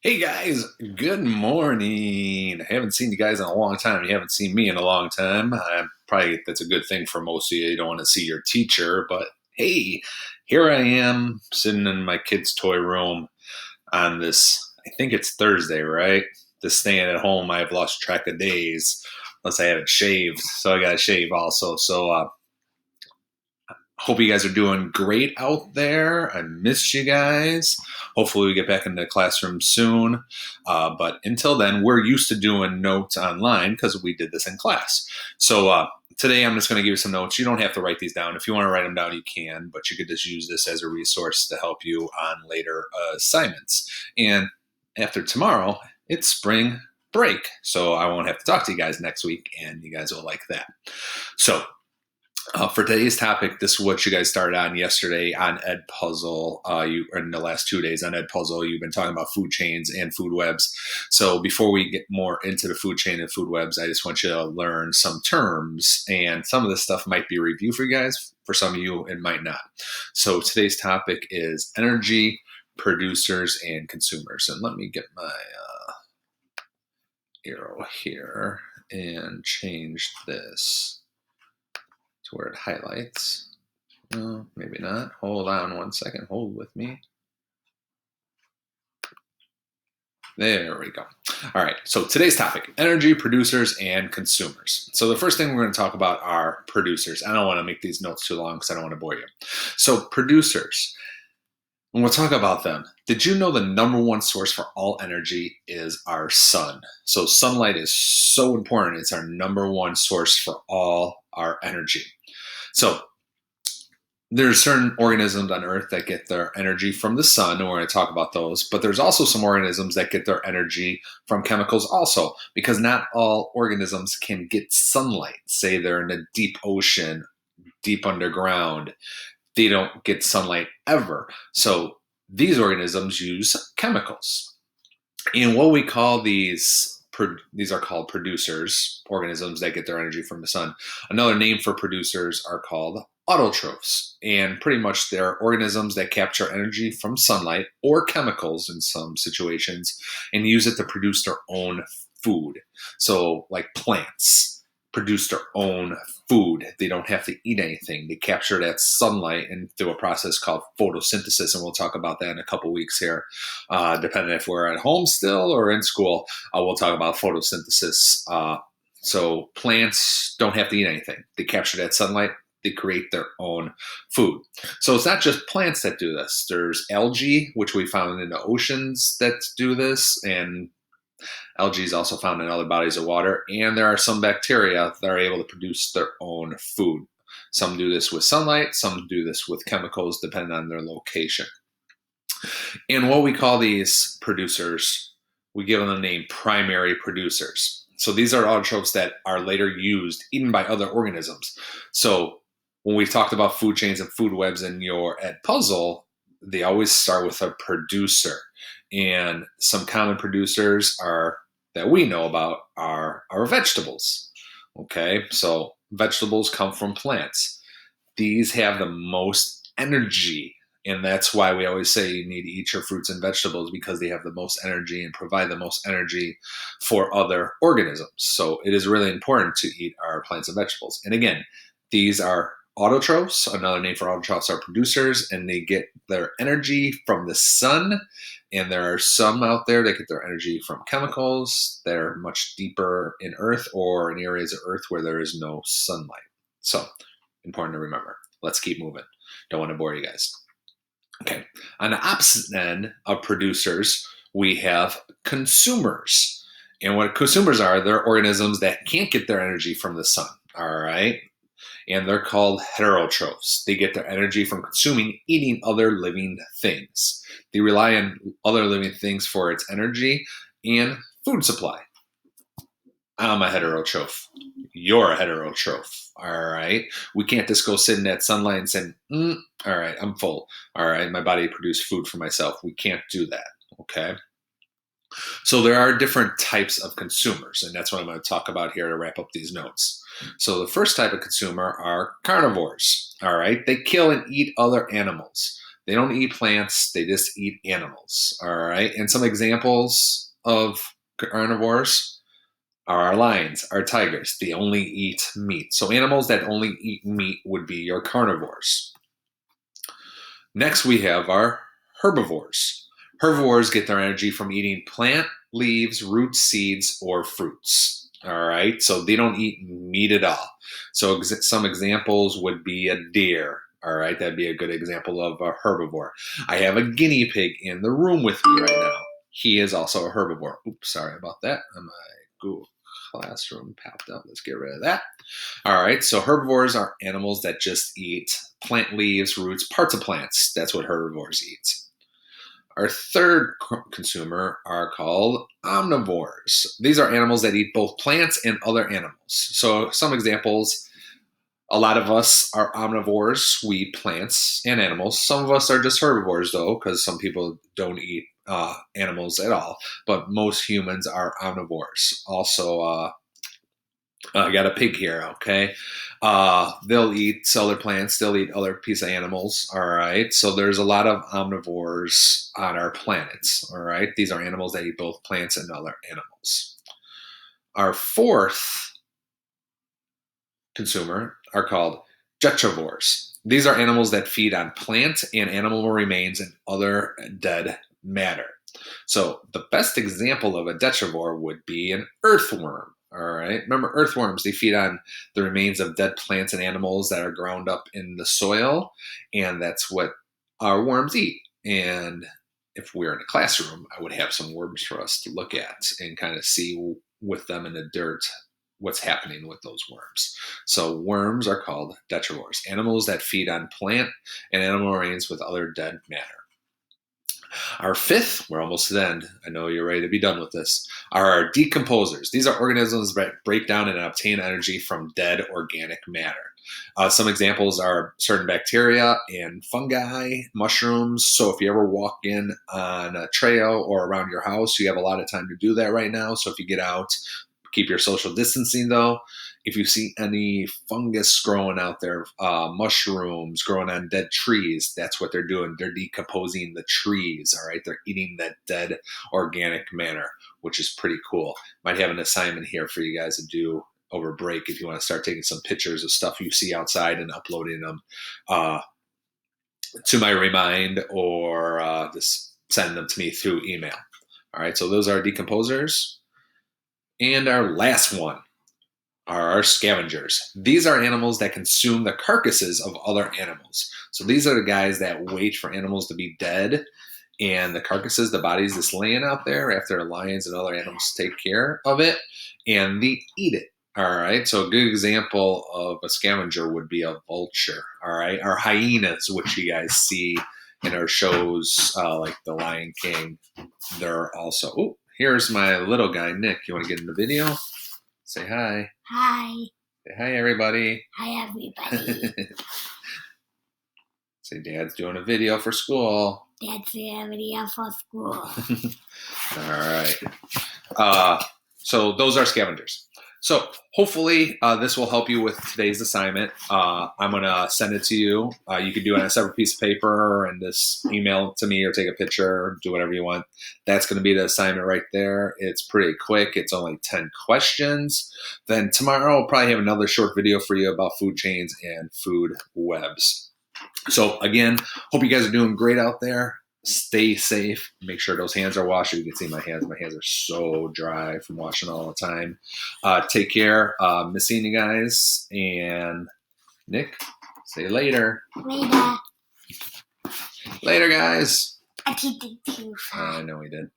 Hey guys, good morning. I haven't seen you guys in a long time. You haven't seen me in a long time. Probably that's a good thing for most of you. You don't want to see your teacher, but hey, here I am sitting in my kid's toy room on this, I think it's Thursday, right? This staying at home, I've lost track of days unless I haven't shaved. So I got to shave also. Hope you guys are doing great out there. I missed you guys. Hopefully, we get back into the classroom soon. But until then, we're used to doing notes online because we did this in class. Today, I'm just going to give you some notes. You don't have to write these down. If you want to write them down, you can, but you could just use this as a resource to help you on later assignments. And after tomorrow, it's spring break. So I won't have to talk to you guys next week, and you guys will like that. For today's topic, this is what you guys started on yesterday on Edpuzzle. In the last 2 days on Edpuzzle, you've been talking about food chains and food webs. So before we get more into the food chain and food webs, I just want you to learn some terms. And some of this stuff might be a review for you guys. For some of you, it might not. So today's topic is energy, producers, and consumers. And let me get my arrow here and change this to where it highlights. No, maybe not. Hold on 1 second. Hold with me. There we go. All right. So today's topic, energy producers and consumers. So the first thing we're going to talk about are producers. I don't want to make these notes too long because I don't want to bore you. So producers, when we'll talk about them, did you know the number one source for all energy is our sun? So sunlight is so important. It's our number one source for all our energy. So there's certain organisms on Earth that get their energy from the sun, and we're going to talk about those. But there's also some organisms that get their energy from chemicals also, because not all organisms can get sunlight. Say they're in a deep ocean, deep underground, they don't get sunlight ever. So these organisms use chemicals. And what we call these are called producers, organisms that get their energy from the sun. Another name for producers are called autotrophs. And pretty much they're organisms that capture energy from sunlight or chemicals in some situations and use it to produce their own food. So like plants produce their own food. They don't have to eat anything. They capture that sunlight and through a process called photosynthesis. And we'll talk about that in a couple weeks here. Depending if we're at home still or in school, we'll talk about photosynthesis. So plants don't have to eat anything. They capture that sunlight. They create their own food. So it's not just plants that do this. There's algae, which we found in the oceans that do this, and algae is also found in other bodies of water. And there are some bacteria that are able to produce their own food. Some do this with sunlight, some do this with chemicals, depending on their location. And what we call these producers, we give them the name primary producers. So these are autotrophs that are later used even by other organisms. So when we've talked about food chains and food webs in your Edpuzzle, they always start with a producer. And some common producers that we know about are vegetables. Okay, so vegetables come from plants. These have the most energy, and that's why we always say you need to eat your fruits and vegetables, because they have the most energy and provide the most energy for other organisms. So it is really important to eat our plants and vegetables. And again, these are autotrophs. Another name for autotrophs are producers, and they get their energy from the sun. And there are some out there that get their energy from chemicals that are much deeper in Earth or in areas of Earth where there is no sunlight. So important to remember. Let's keep moving. Don't want to bore you guys. Okay. On the opposite end of producers, we have consumers. And what consumers are, they're organisms that can't get their energy from the sun. All right. And they're called heterotrophs. They get their energy from eating other living things. They rely on other living things for its energy and food supply. I'm a heterotroph. You're a heterotroph. All right. We can't just go sit in that sunlight and say, all right, I'm full. All right, my body produced food for myself. We can't do that. Okay. So there are different types of consumers, and that's what I'm going to talk about here to wrap up these notes. So the first type of consumer are carnivores. All right, they kill and eat other animals. They don't eat plants. They just eat animals. All right. And some examples of carnivores are our lions, our tigers. They only eat meat. So animals that only eat meat would be your carnivores. Next, we have our herbivores. Herbivores get their energy from eating plant, leaves, roots, seeds, or fruits. All right, so they don't eat meat at all. So some examples would be a deer. All right, that'd be a good example of a herbivore. I have a guinea pig in the room with me right now. He is also a herbivore. Oops, sorry about that. My Google Classroom popped up. Let's get rid of that. All right, so herbivores are animals that just eat plant leaves, roots, parts of plants. That's what herbivores eat. Our third consumer are called omnivores. These are animals that eat both plants and other animals. So some examples, a lot of us are omnivores. We eat plants and animals. Some of us are just herbivores, though, because some people don't eat animals at all. But most humans are omnivores. Also, I got a pig here, okay? They'll eat other plants, they'll eat other piece of animals, all right? So there's a lot of omnivores on our planets, all right? These are animals that eat both plants and other animals. Our fourth consumer are called detrivores. These are animals that feed on plant and animal remains and other dead matter. So the best example of a detrivore would be an earthworm. All right. Remember, earthworms, they feed on the remains of dead plants and animals that are ground up in the soil. And that's what our worms eat. And if we were in a classroom, I would have some worms for us to look at and kind of see with them in the dirt what's happening with those worms. So worms are called detrivores, animals that feed on plant and animal remains with other dead matter. Our fifth, we're almost to the end. I know you're ready to be done with this, are our decomposers. These are organisms that break down and obtain energy from dead organic matter. Some examples are certain bacteria and fungi, mushrooms. So if you ever walk in on a trail or around your house, you have a lot of time to do that right now. So if you get out, keep your social distancing though. If you see any fungus growing out there, mushrooms growing on dead trees, that's what they're doing. They're decomposing the trees, all right? They're eating that dead organic matter, which is pretty cool. Might have an assignment here for you guys to do over break if you want to start taking some pictures of stuff you see outside and uploading them to my Remind or just send them to me through email. All right, so those are decomposers. And our last one are our scavengers. These are animals that consume the carcasses of other animals. So these are the guys that wait for animals to be dead, and the carcasses, the bodies just laying out there after lions and other animals take care of it, and they eat it. All right, so a good example of a scavenger would be a vulture. All right, our hyenas, which you guys see in our shows like The Lion King, they're also. Oh, here's my little guy, Nick. You want to get in the video? Say hi. Hi. Say hi, everybody. Hi, everybody. Say Dad's doing a video for school. Dad's doing a video for school. All right. So those are scavengers. So hopefully this will help you with today's assignment. I'm going to send it to you. You can do it on a separate piece of paper and just email it to me or take a picture or do whatever you want. That's going to be the assignment right there. It's pretty quick. It's only 10 questions. Then tomorrow I'll probably have another short video for you about food chains and food webs. So again, hope you guys are doing great out there. Stay safe. Make sure those hands are washed. You can see my hands. My hands are so dry from washing all the time. Take care. Miss seeing you guys. And Nick, say later. Later. Later, guys. I did it too. I know we did.